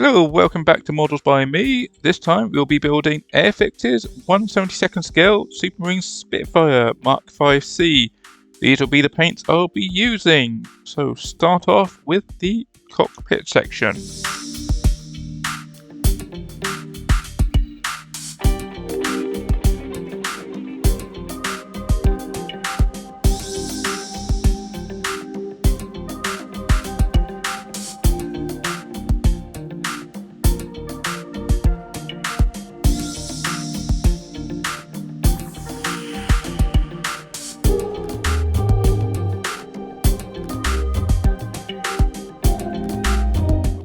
Hello, welcome back to Models by Me. This time we'll be building Airfix's 1/72nd scale Supermarine Spitfire MkVc. These will be the paints I'll be using. So start off with the cockpit section.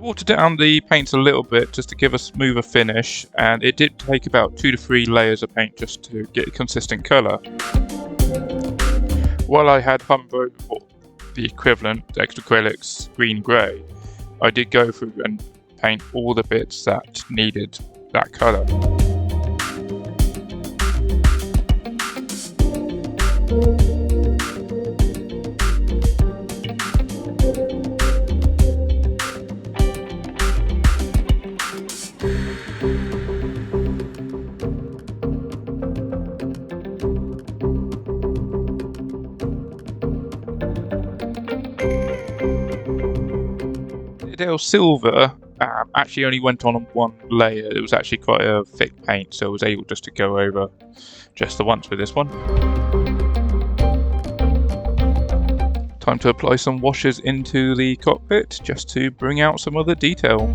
Watered down the paints a little bit just to give a smoother finish, and it did take about 2 to 3 layers of paint just to get a consistent colour. While I had Humbo, or the equivalent extra acrylics green grey, I did go through and paint all the bits that needed that colour. Silver actually only went on one layer. It was actually quite a thick paint, so I was able just to go over just the once with this one. Time to apply some washes into the cockpit just to bring out some other detail.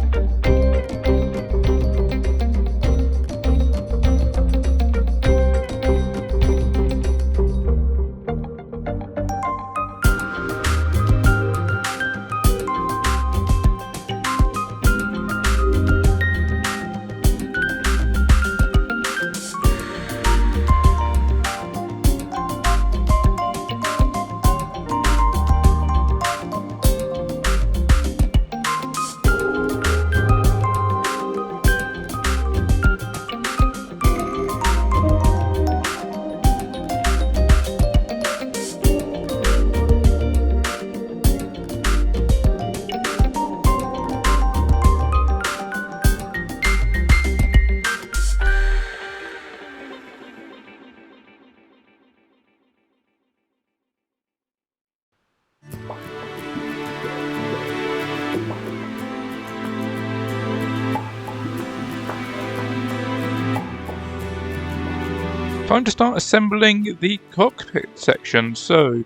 Time to start assembling the cockpit section. So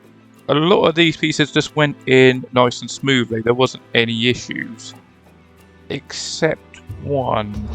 a lot of these pieces just went in nice and smoothly. There wasn't any issues, except one.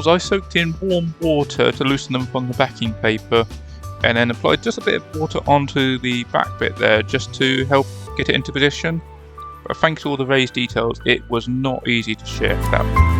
I soaked in warm water to loosen them from the backing paper, and then applied just a bit of water onto the back bit there just to help get it into position. But thanks to all the raised details, it was not easy to shift that.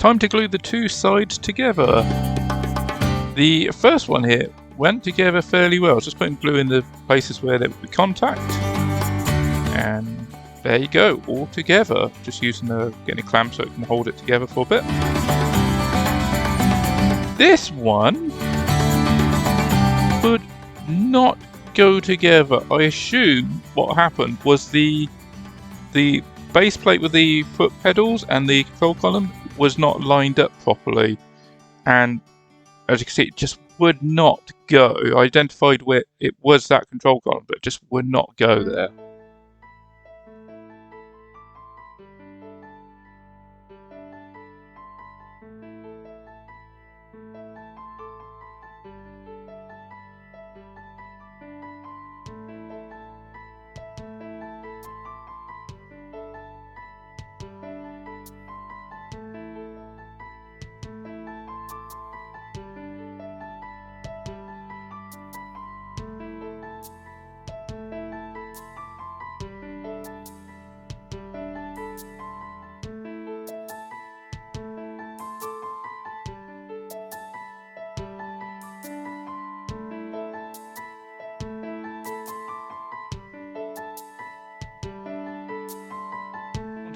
Time to glue the two sides together. The first one here went together fairly well. Just putting glue in the places where there would be contact. And there you go, all together. Just using getting a clamp so it can hold it together for a bit. This one would not go together. I assume what happened was the base plate with the foot pedals and the control column was not lined up properly, and as you can see, it just would not go. I identified where it was that control column, but it just would not go there.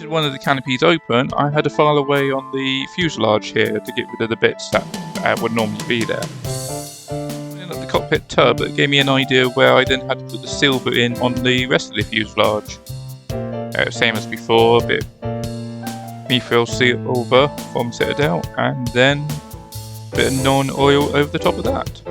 One of the canopies open, I had to file away on the fuselage here to get rid of the bits that would normally be there. In the cockpit tub, it gave me an idea where I then had to put the silver in on the rest of the fuselage. Same as before, a bit methyl silver from Citadel, and then a bit of non-oil over the top of that.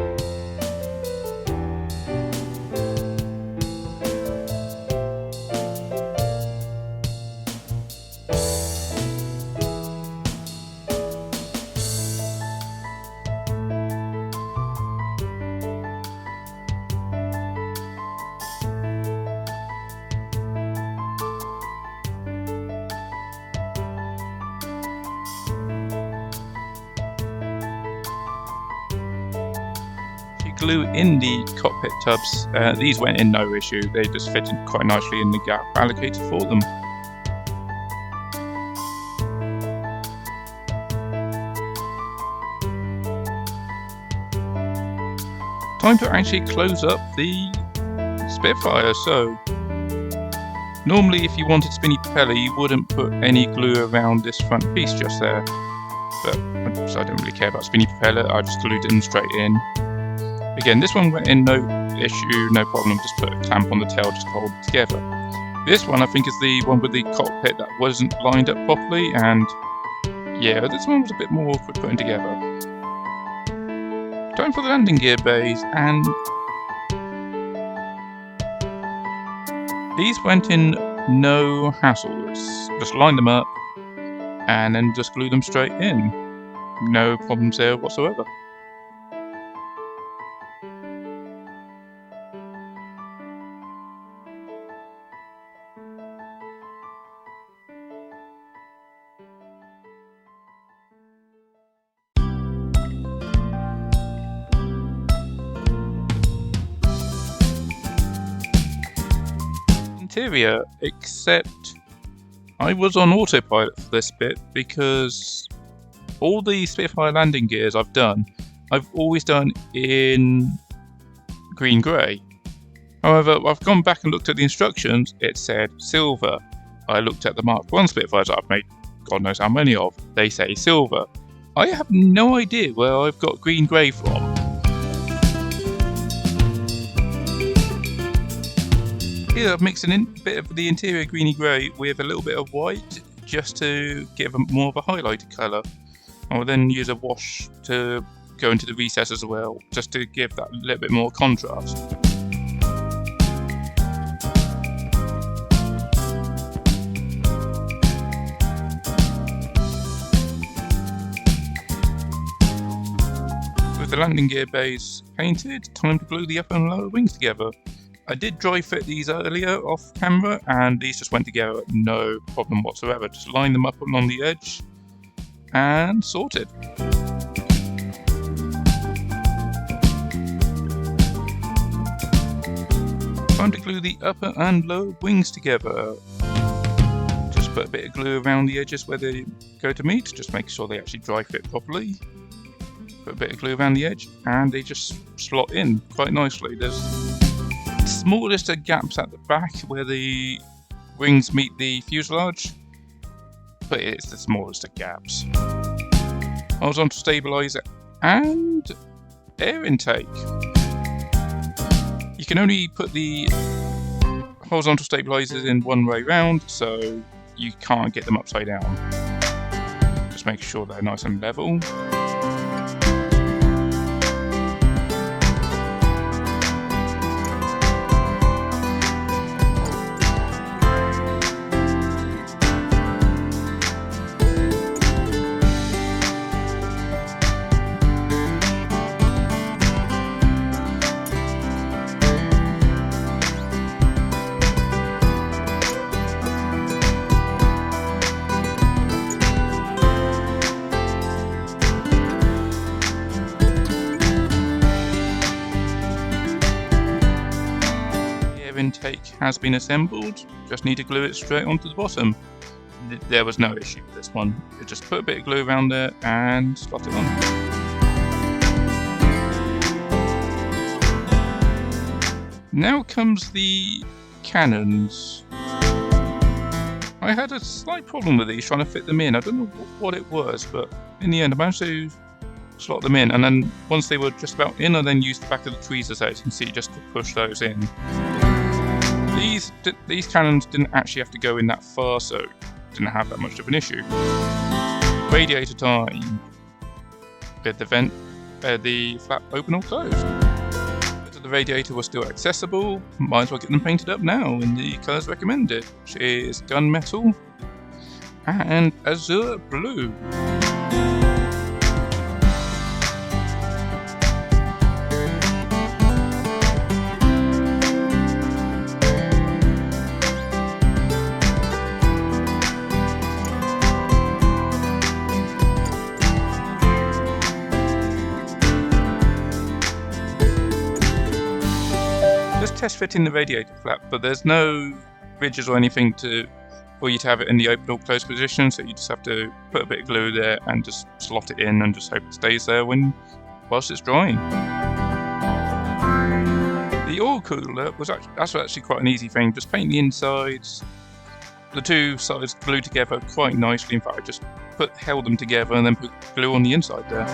Glue in the cockpit tubs. These went in no issue, they just fit in quite nicely in the gap allocated for them. Time to actually close up the Spitfire. So normally if you wanted spinny propeller you wouldn't put any glue around this front piece just there, but so I don't really care about spinny propeller, I just glued them straight in. Again, this one went in no issue, no problem, just put a clamp on the tail just to hold it together. This one I think is the one with the cockpit that wasn't lined up properly, and yeah, this one was a bit more awkward putting together. Time for the landing gear bays, and these went in no hassle. Just line them up and then just glue them straight in. No problems there whatsoever. Interior, except I was on autopilot for this bit because all the Spitfire landing gears I've always done in green grey. However, I've gone back and looked at the instructions, it said silver. I looked at the Mark 1 Spitfires I've made God knows how many of, they say silver. I have no idea where I've got green grey from. Here I've mixed a bit of the interior greeny grey with a little bit of white just to give more of a highlighted colour. I will then use a wash to go into the recess as well, just to give that a little bit more contrast. With the landing gear bays painted, time to glue the upper and lower wings together. I did dry fit these earlier off camera and these just went together no problem whatsoever. Just line them up along the edge and sorted. Time to glue the upper and lower wings together. Just put a bit of glue around the edges where they go to meet, just make sure they actually dry fit properly. Put a bit of glue around the edge and they just slot in quite nicely. There's smallest of gaps at the back where the wings meet the fuselage, but it's the smallest of gaps. Horizontal stabilizer and air intake. You can only put the horizontal stabilizers in one way round, so you can't get them upside down. Just make sure they're nice and level. Intake has been assembled, just need to glue it straight onto the bottom. There was no issue with this one. You just put a bit of glue around there and slot it on. Now comes the cannons. I had a slight problem with these trying to fit them in. I don't know what it was, but in the end I managed to slot them in, and then once they were just about in, I then used the back of the tweezers, as you can see, just to push those in. These cannons didn't actually have to go in that far, so didn't have that much of an issue. Radiator time. With the flap open or closed. But the radiator was still accessible. Might as well get them painted up now in the colours recommended, which is gunmetal and azure blue. Test fitting the radiator flap, but there's no ridges or anything for you to have it in the open or closed position, so you just have to put a bit of glue there and just slot it in and just hope it stays there whilst it's drying. The oil cooler that's actually quite an easy thing. Just paint the insides, the two sides glue together quite nicely. In fact, I just held them together and then put glue on the inside there,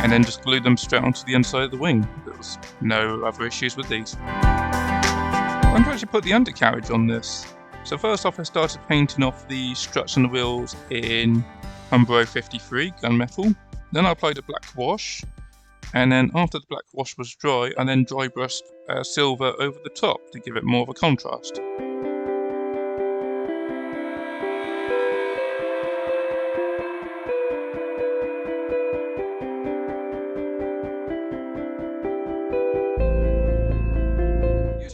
and then just glued them straight onto the inside of the wing. There was no other issues with these. I'm going to actually put the undercarriage on this. So first off, I started painting off the struts and the wheels in Umbro 53 gunmetal. Then I applied a black wash, and then after the black wash was dry, I then dry brushed silver over the top to give it more of a contrast.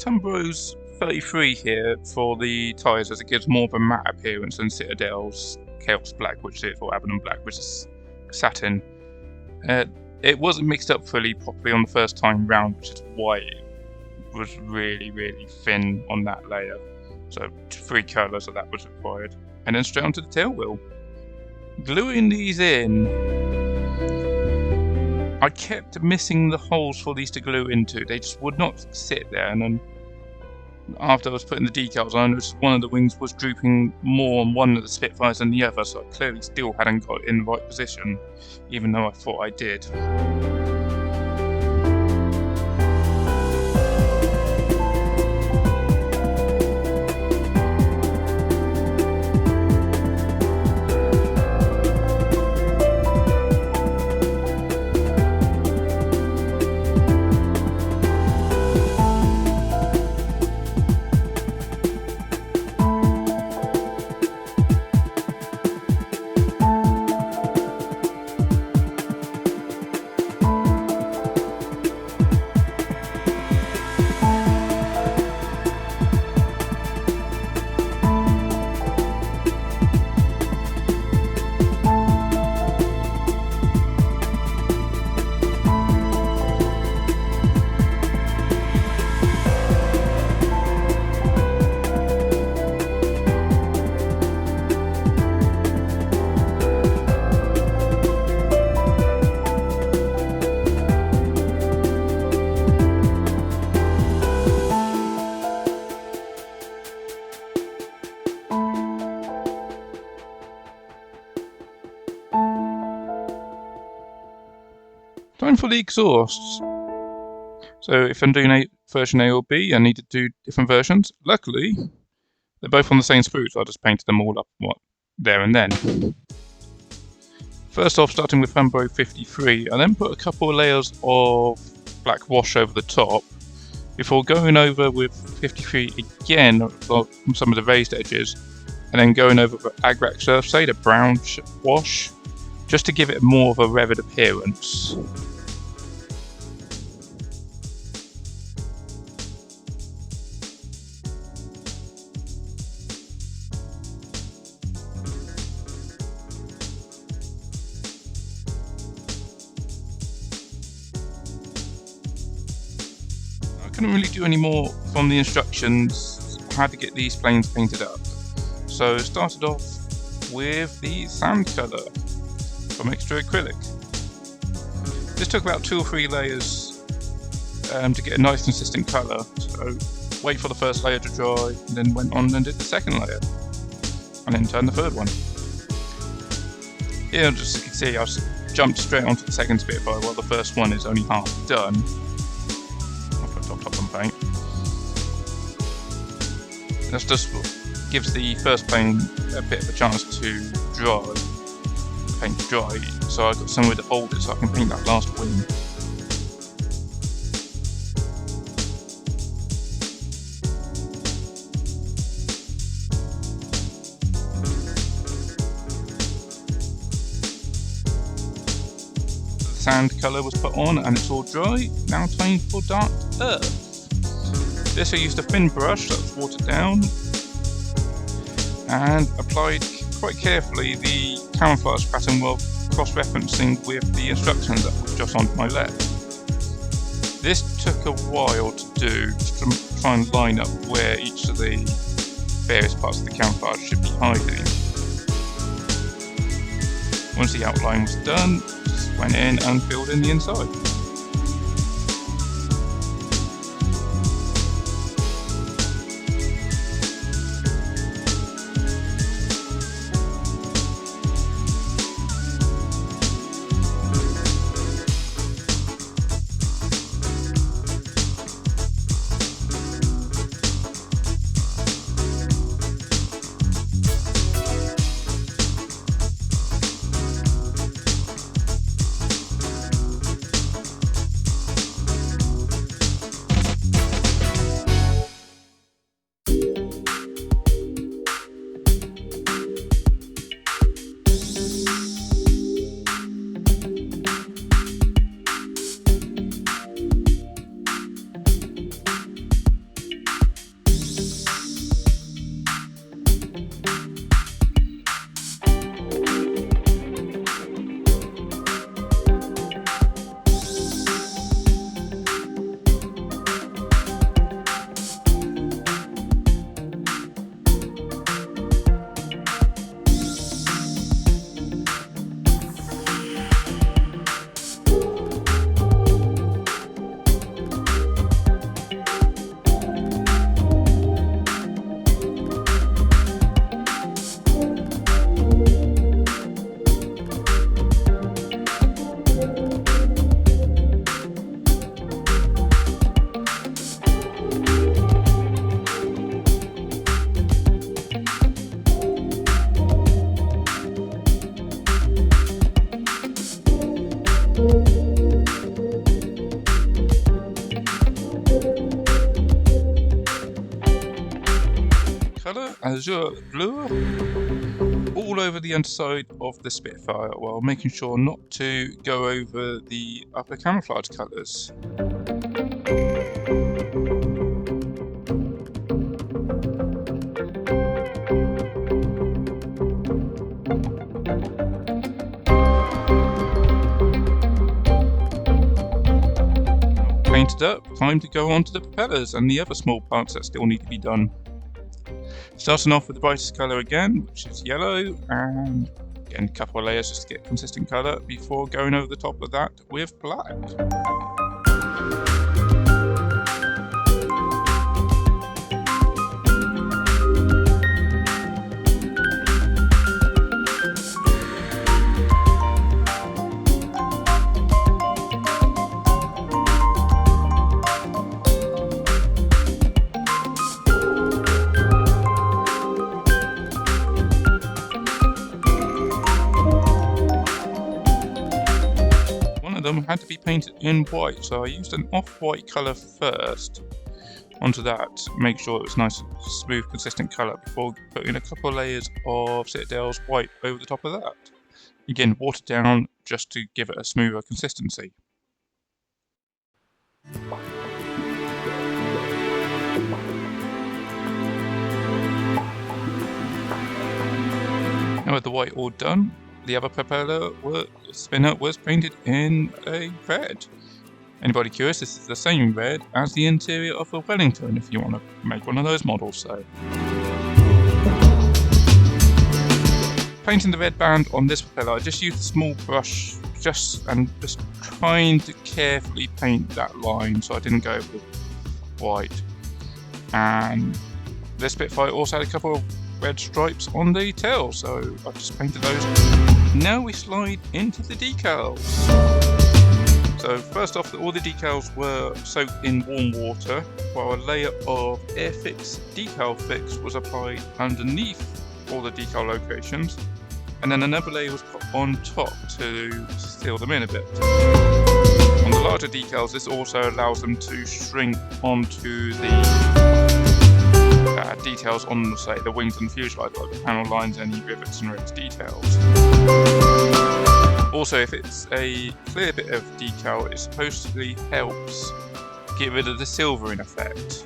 Umbro's 33 here for the tyres, as it gives more of a matte appearance than Citadel's Chaos Black, which is, or Abaddon Black, which is satin. It wasn't mixed up fully properly on the first time round, which is why it was really, really thin on that layer. So 3 colours of that was required. And then straight onto the tail wheel. Gluing these in, I kept missing the holes for these to glue into. They just would not sit there, and then after I was putting the decals on, I noticed one of the wings was drooping more on one of the Spitfires than the other, so I clearly still hadn't got it in the right position, even though I thought I did. Time for the exhausts. So if I'm doing version A or B, I need to do different versions. Luckily, they're both on the same sprue, so I just painted them all up there and then. First off, starting with Fanboy 53, I then put a couple of layers of black wash over the top before going over with 53 again on some of the raised edges, and then going over with Agrax Surfside, a brown wash, just to give it more of a revid appearance. I couldn't really do any more from the instructions how to get these planes painted up. So started off with the sand colour from Extra Acrylic. This took about 2 or 3 layers to get a nice consistent colour. So wait for the first layer to dry, and then went on and did the second layer, and then turned the third one. Here, just as you can see, I've jumped straight onto the second Spitfire while the first one is only half done. Top and paint. That just gives the first plane a bit of a chance to dry, paint dry, so I've got somewhere to hold it so I can paint that last wing. The sand colour was put on and it's all dry. Now time for dark earth. This I used a thin brush that was watered down and applied quite carefully the camouflage pattern while cross-referencing with the instructions that was just on my left. This took a while to do, just to try and line up where each of the various parts of the camouflage should be hiding. Once the outline was done, just went in and filled in the inside. Colour Azure Blue all over the underside of the Spitfire while making sure not to go over the upper camouflage colours. Painted up, time to go on to the propellers and the other small parts that still need to be done. Starting off with the brightest colour again, which is yellow, and again a couple of layers just to get consistent colour before going over the top of that with black. them had to be painted in white, so I used an off-white colour first onto that to make sure it was nice, smooth, consistent colour before putting a couple of layers of Citadel's white over the top of that. Again, watered down just to give it a smoother consistency. Now with the white all done, the other propeller spinner was painted in a red. Anybody curious, this is the same red as the interior of a Wellington if you want to make one of those models. So, painting the red band on this propeller, I just used a small brush just trying to carefully paint that line so I didn't go with white. And this Spitfire also had a couple of red stripes on the tail, so I just painted those. Now we slide into the decals. So first off, all the decals were soaked in warm water, while a layer of Airfix decal fix was applied underneath all the decal locations, and then another layer was put on top to seal them in a bit. On the larger decals, this also allows them to shrink onto the details on, say, the wings and fuselage, like the panel lines, any rivets and ribs details. Also, if it's a clear bit of decal, it supposedly helps get rid of the silvering effect.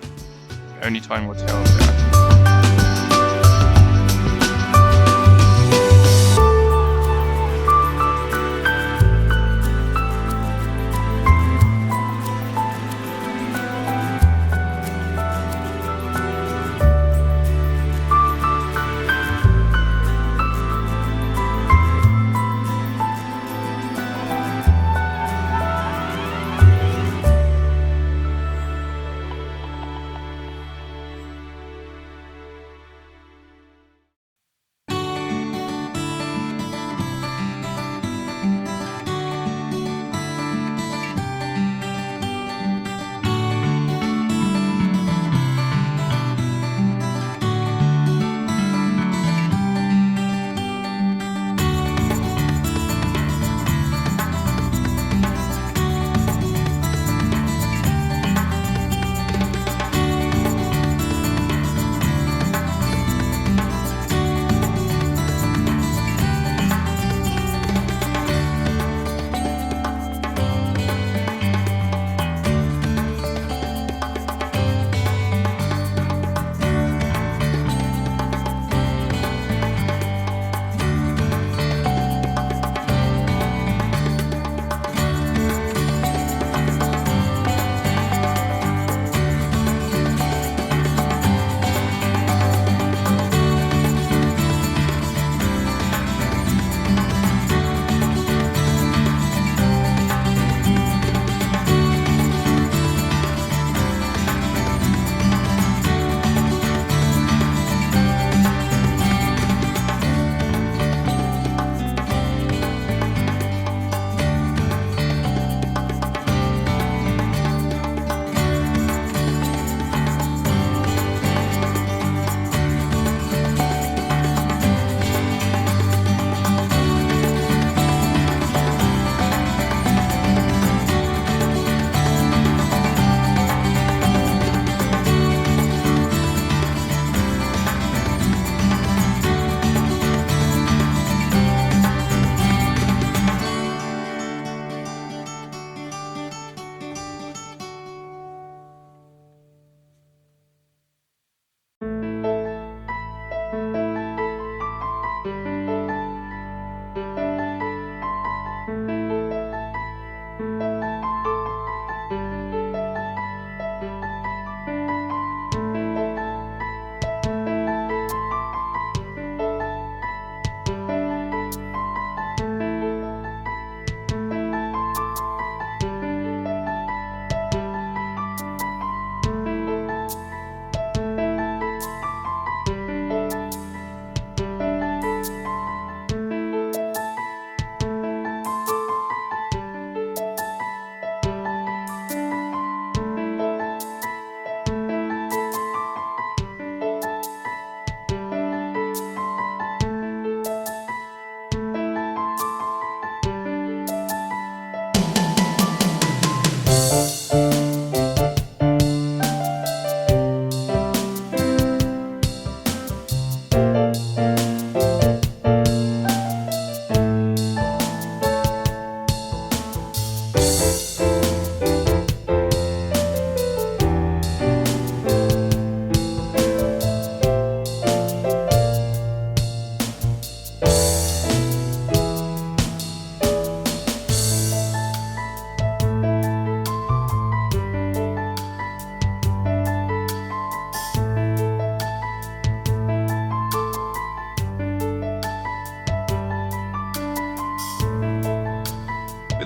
Only time will tell that.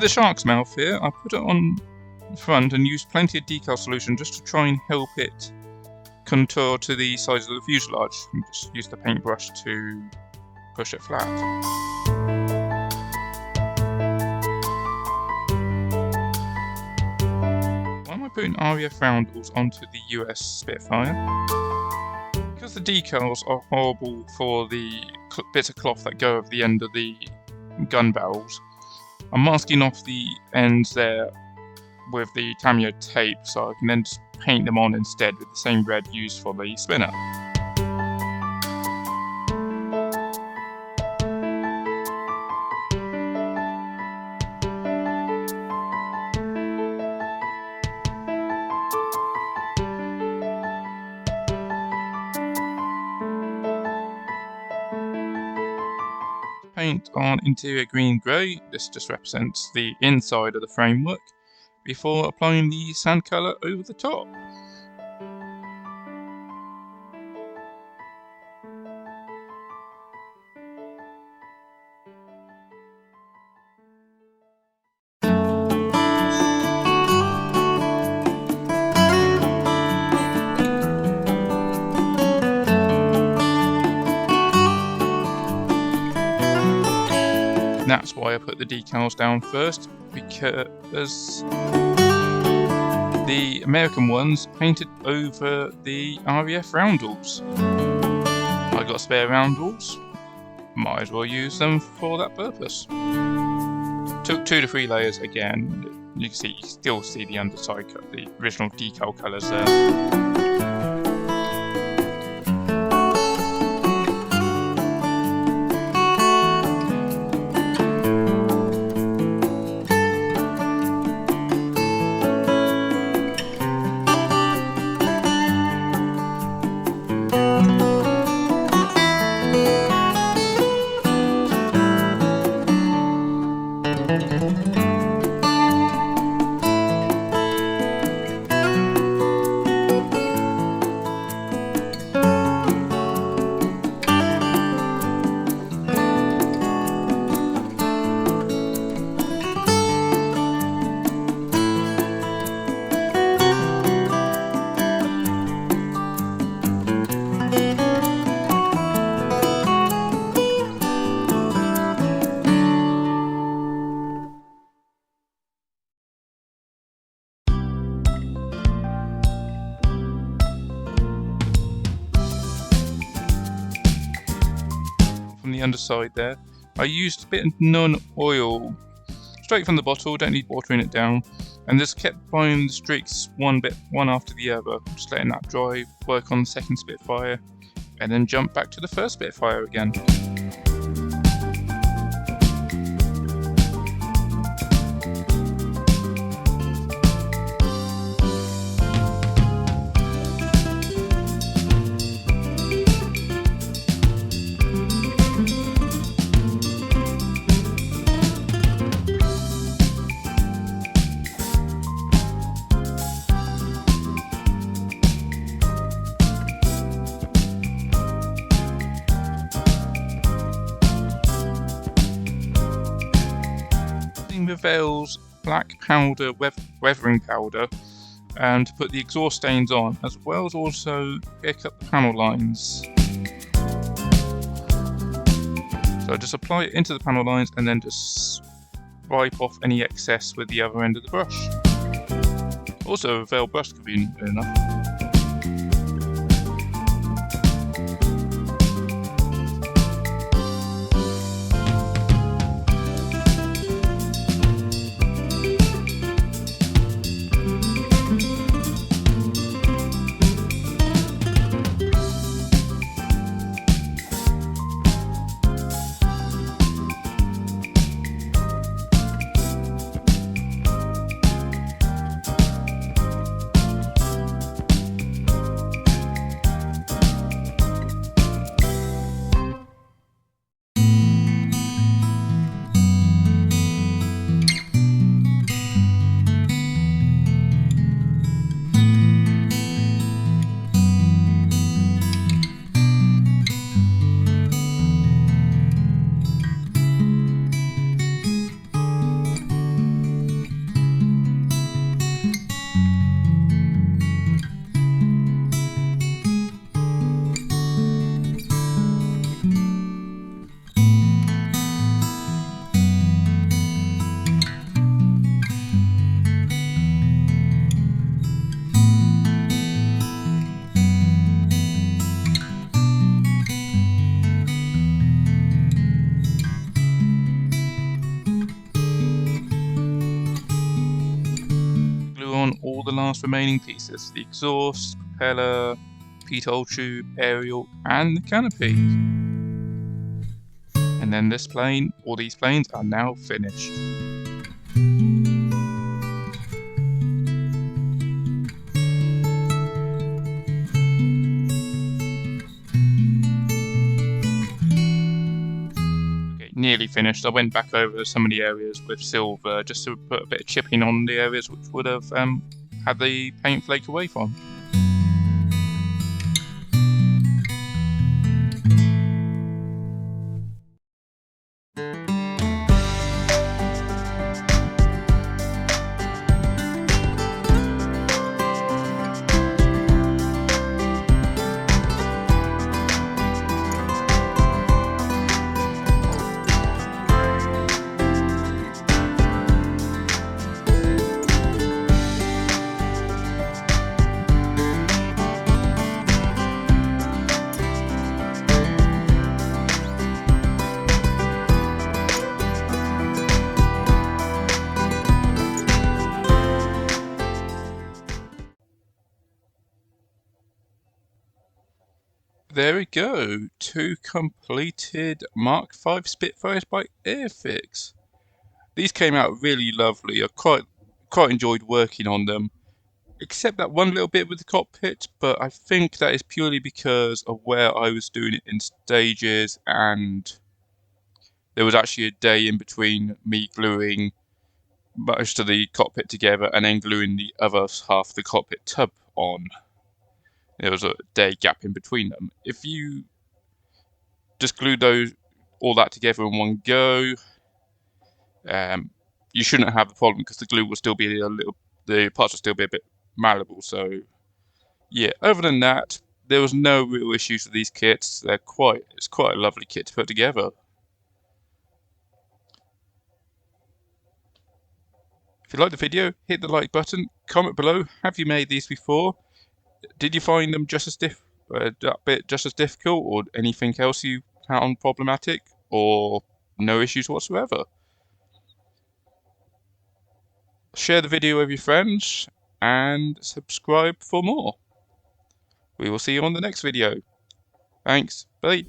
With the shark's mouth here, I put it on the front and used plenty of decal solution just to try and help it contour to the size of the fuselage. And just use the paintbrush to push it flat. Why am I putting RAF roundels onto the US Spitfire? Because the decals are horrible for the bits of cloth that go over the end of the gun barrels, I'm masking off the ends there with the Tamiya tape so I can then just paint them on instead with the same red used for the spinner. Paint on interior green-grey, this just represents the inside of the framework, before applying the sand colour over the top. That's why I put the decals down first, because the American ones painted over the RAF roundels. I got spare roundels, might as well use them for that purpose. Took 2 to 3 layers again. You can still see the underside, the original decal colours there. From the underside there, I used a bit of non-oil straight from the bottle, don't need watering it down, and just kept applying the streaks one after the other, just letting that dry, work on the second Spitfire, and then jump back to the first Spitfire again. Revell's black powder weathering powder and to put the exhaust stains on, as well as also pick up the panel lines. So just apply it into the panel lines and then just wipe off any excess with the other end of the brush. Also, a Revell brush could be good enough. all the last remaining pieces: the exhaust, propeller, pitot tube, aerial, and the canopy. And then this plane, all these planes are now finished. Nearly finished. I went back over some of the areas with silver just to put a bit of chipping on the areas which would have had the paint flake away from. There we go, 2 completed Mark V Spitfires by Airfix. These came out really lovely. I quite enjoyed working on them, except that one little bit with the cockpit, but I think that is purely because of where I was doing it in stages, and there was actually a day in between me gluing most of the cockpit together and then gluing the other half of the cockpit tub on. There was a day gap in between them. If you just glue all that together in one go, you shouldn't have the problem because the glue will still be the parts will still be a bit malleable. So yeah, other than that, there was no real issues with these kits. It's quite a lovely kit to put together. If you like the video, hit the like button, comment below. Have you made these before? Did you find them just as difficult, or anything else you found problematic, or no issues whatsoever? Share the video with your friends and subscribe for more. We will see you on the next video. Thanks. Bye.